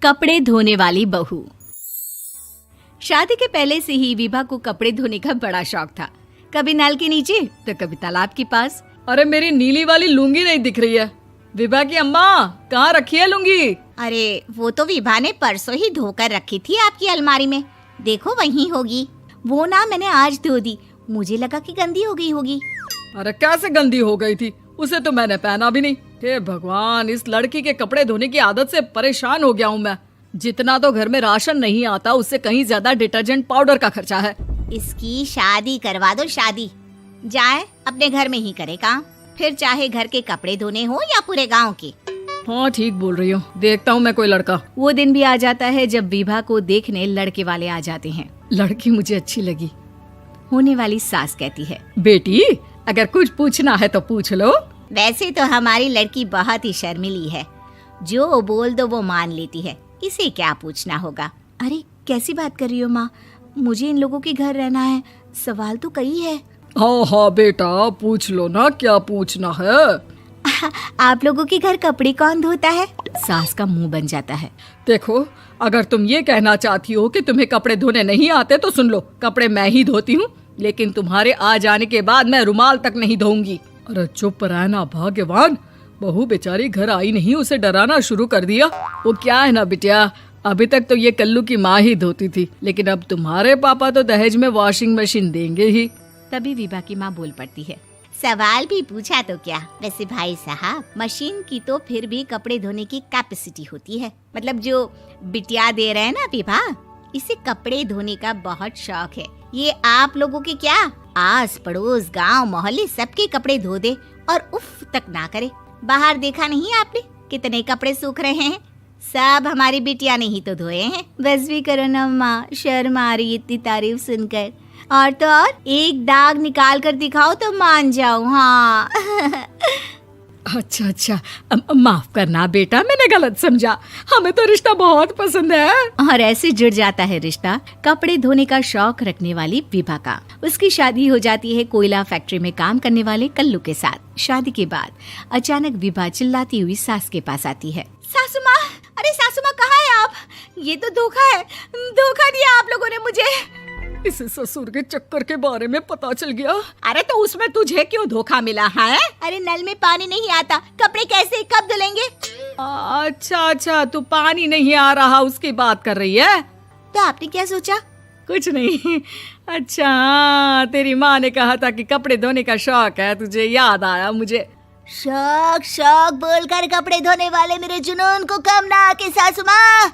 कपड़े धोने वाली बहू। शादी के पहले से ही विभा को कपड़े धोने का बड़ा शौक था। कभी नल के नीचे तो कभी तालाब के पास। अरे मेरी नीली वाली लुंगी नहीं दिख रही है। विभा की अम्मा, कहाँ रखी है लुंगी? अरे वो तो विभा ने परसों ही धोकर रखी थी आपकी अलमारी में, देखो वहीं होगी। वो ना मैंने आज धो दी, मुझे लगा कि गंदी हो गई होगी। अरे कैसे गंदी हो गई थी? उसे तो मैंने पहना भी नहीं। हे भगवान, इस लड़की के कपड़े धोने की आदत से परेशान हो गया हूँ मैं। जितना तो घर में राशन नहीं आता, उससे कहीं ज्यादा डिटर्जेंट पाउडर का खर्चा है। इसकी शादी करवा दो, शादी जाए अपने घर में ही करे काम, फिर चाहे घर के कपड़े धोने हो या पूरे गांव के। हाँ ठीक बोल रही हो, देखता हूँ मैं कोई लड़का। वो दिन भी आ जाता है जब विभा को देखने लड़के वाले आ जाते हैं। लड़की मुझे अच्छी लगी। होने वाली सास कहती है, बेटी अगर कुछ पूछना है तो पूछ लो। वैसे तो हमारी लड़की बहुत ही शर्मीली है, जो बोल दो वो मान लेती है, इसे क्या पूछना होगा। अरे कैसी बात कर रही हो माँ, मुझे इन लोगों के घर रहना है, सवाल तो कई है। हाँ हाँ बेटा, पूछ लो ना, क्या पूछना है। आप लोगों के घर कपड़े कौन धोता है? सास का मुंह बन जाता है। देखो, अगर तुम ये कहना चाहती हो कि तुम्हें कपड़े धोने नहीं आते तो सुन लो, कपड़े मैं ही धोती हूँ, लेकिन तुम्हारे आ जाने के बाद मैं रुमाल तक नहीं धोऊंगी। अरे चुप रहना भाग्यवान, बहू बेचारी घर आई नहीं, उसे डराना शुरू कर दिया। वो क्या है ना बिटिया, अभी तक तो ये कल्लू की माँ ही धोती थी, लेकिन अब तुम्हारे पापा तो दहेज में वॉशिंग मशीन देंगे ही। तभी विभा की माँ बोल पड़ती है, सवाल भी पूछा तो क्या। वैसे भाई साहब, मशीन की तो फिर भी कपड़े धोने की कैपेसिटी होती है। मतलब जो बिटिया दे रहे हैं ना विभा, इसे कपड़े धोने का बहुत शौक है। ये आप लोगों के क्या, आस पड़ोस गांव मोहल्ले सबके कपड़े धो दे और उफ तक ना करे। बाहर देखा नहीं आपने कितने कपड़े सूख रहे हैं? सब हमारी बिटिया ने ही तो धोए हैं। बस भी करो ना माँ, शर्म आ रही इतनी तारीफ सुनकर। और तो और एक दाग निकाल कर दिखाओ तो मान जाऊं। हाँ अच्छा, माफ करना बेटा, मैंने गलत समझा। हमें तो रिश्ता बहुत पसंद है। और ऐसे जुड़ जाता है रिश्ता कपड़े धोने का शौक रखने वाली विभा का। उसकी शादी हो जाती है कोयला फैक्ट्री में काम करने वाले कल्लू के साथ। शादी के बाद अचानक विभा चिल्लाती हुई सास के पास आती है। सासू माँ, अरे सासू माँ कहाँ है आप? ये तो धोखा है, धोखा दिया आप लोगों ने मुझे। इसे ससुर के चक्कर के बारे में पता चल गया। अरे तो उसमें तुझे क्यों धोखा मिला है? अरे नल में पानी नहीं आता, कपड़े कैसे कब धुलेंगे? अच्छा, तू पानी नहीं आ रहा उसकी बात कर रही है। तो आपने क्या सोचा? कुछ नहीं। अच्छा, तेरी माँ ने कहा था कि कपड़े धोने का शौक है तुझे, याद आया मुझे। शौक बोलकर कपड़े धोने वाले मेरे जुनून को कम ना आके सासू माँ,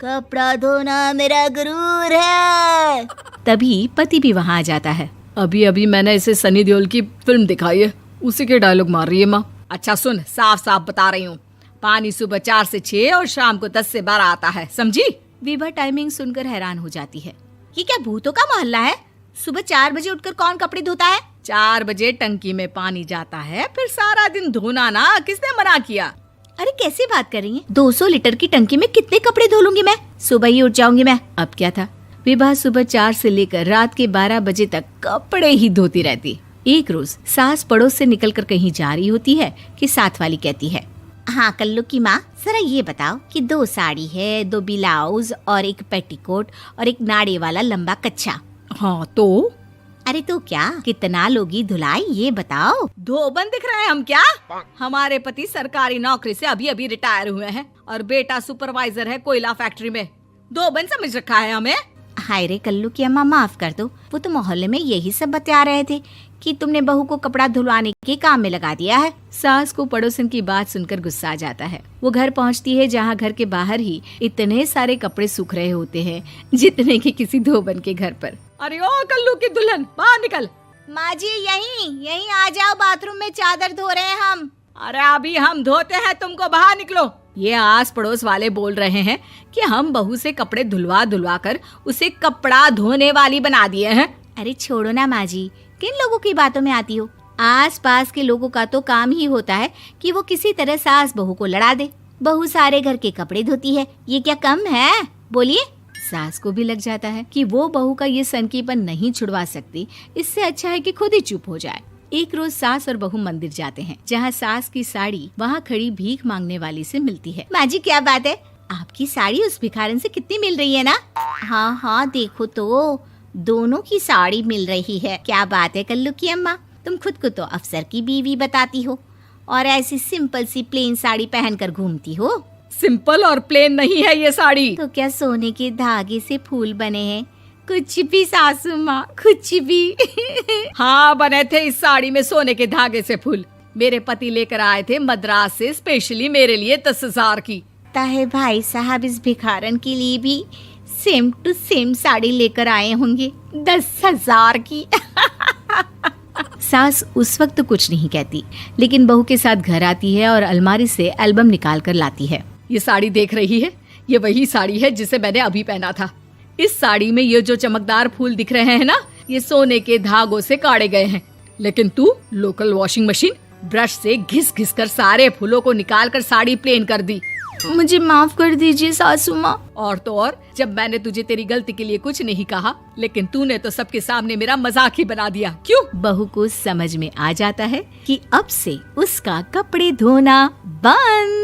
कपड़ा धोना मेरा गुरूर है। तभी पति भी वहाँ आ जाता है। अभी मैंने इसे सनी देओल की फिल्म दिखाई है, उसी के डायलॉग मार रही है माँ। अच्छा सुन, साफ बता रही हूँ, पानी सुबह 4 से 6 और शाम को 10 से 12 आता है, समझी? विभा टाइमिंग सुनकर हैरान हो जाती है। ये क्या भूतों का मोहल्ला है? सुबह 4 बजे उठकर कौन कपड़े धोता है? 4 बजे टंकी में पानी जाता है, फिर सारा दिन धोना ना, किसने मना किया? अरे कैसी बात कर रही हैं? 200 लीटर की टंकी में कितने कपड़े धो लूंगी मैं? सुबह ही उठ जाऊंगी मैं। अब क्या था, विभा सुबह 4 से लेकर रात के 12 बजे तक कपड़े ही धोती रहती। एक रोज सास पड़ोस से निकलकर कहीं जा रही होती है कि साथ वाली कहती है, हाँ कल्लू की माँ, जरा ये बताओ कि 2 साड़ी है, 2 ब्लाउज और एक पेटीकोट और एक नाड़े वाला लंबा कच्छा। हाँ तो? अरे तो क्या, कितना लोगी धुलाई ये बताओ। धोबन दिख रहे हैं हम क्या? हमारे पति सरकारी नौकरी से अभी रिटायर हुए हैं और बेटा सुपरवाइजर है कोयला फैक्ट्री में। धोबन समझ रखा है हमें। हाय रे कल्लू की अम्मा, माफ कर दो, वो तो मोहल्ले में यही सब बता रहे थे कि तुमने बहू को कपड़ा धुलवाने के काम में लगा दिया है। सास को पड़ोसन की बात सुनकर गुस्सा आ जाता है। वो घर पहुंचती है जहां घर के बाहर ही इतने सारे कपड़े सूख रहे होते हैं जितने कि किसी धोबन के घर पर। अरे ओ कल्लू की दुल्हन, बाहर निकल। माँ जी यहीं आ जाओ, बाथरूम में चादर धो रहे हैं हम। अरे अभी हम धोते हैं, तुमको बाहर निकलो। ये आस पड़ोस वाले बोल रहे हैं कि हम बहू से कपड़े धुलवा कर उसे कपड़ा धोने वाली बना दिए हैं। अरे छोड़ो ना माँ जी, किन लोगों की बातों में आती हो? आस पास के लोगों का तो काम ही होता है कि वो किसी तरह सास बहू को लड़ा दे। बहू सारे घर के कपड़े धोती है, ये क्या कम है? बोलिए। सास को भी लग जाता है कि वो बहू का ये सनकीपन नहीं छुड़वा सकती, इससे अच्छा है कि खुद ही चुप हो जाए। एक रोज सास और बहू मंदिर जाते हैं, जहाँ सास की साड़ी वहाँ खड़ी भीख मांगने वाली से मिलती है। माँ जी क्या बात है, आपकी साड़ी उस भिखारन से कितनी मिल रही है ना? हाँ हाँ देखो तो, दोनों की साड़ी मिल रही है। क्या बात है कल्लू की अम्मा, तुम खुद को तो अफसर की बीवी बताती हो और ऐसी सिंपल सी प्लेन साड़ी पहनकर घूमती हो। सिंपल और प्लेन नहीं है ये साड़ी। तो क्या सोने के धागे से फूल बने हैं? कुछ भी सासू माँ, कुछ भी। हाँ बने थे इस साड़ी में सोने के धागे से फूल। मेरे पति लेकर आए थे मद्रास से स्पेशली मेरे लिए 10,000 की। ताहे भाई साहब इस भिखारन के लिए भी सेम टू सेम साड़ी लेकर आए होंगे 10,000 की। सास उस वक्त तो कुछ नहीं कहती, लेकिन बहू के साथ घर आती है और अलमारी से एल्बम निकाल कर लाती है। ये साड़ी देख रही है, ये वही साड़ी है जिसे मैंने अभी पहना था। इस साड़ी में ये जो चमकदार फूल दिख रहे हैं ना, ये सोने के धागों से काढ़े गए हैं। लेकिन तू लोकल वॉशिंग मशीन ब्रश से घिस घिस कर सारे फूलों को निकाल कर साड़ी प्लेन कर दी। मुझे माफ कर दीजिए सासू माँ। और तो और, जब मैंने तुझे तेरी गलती के लिए कुछ नहीं कहा, लेकिन तूने तो सबके सामने मेरा मजाक ही बना दिया। क्यों? बहू को समझ में आ जाता है कि अब से उसका कपड़े धोना बंद।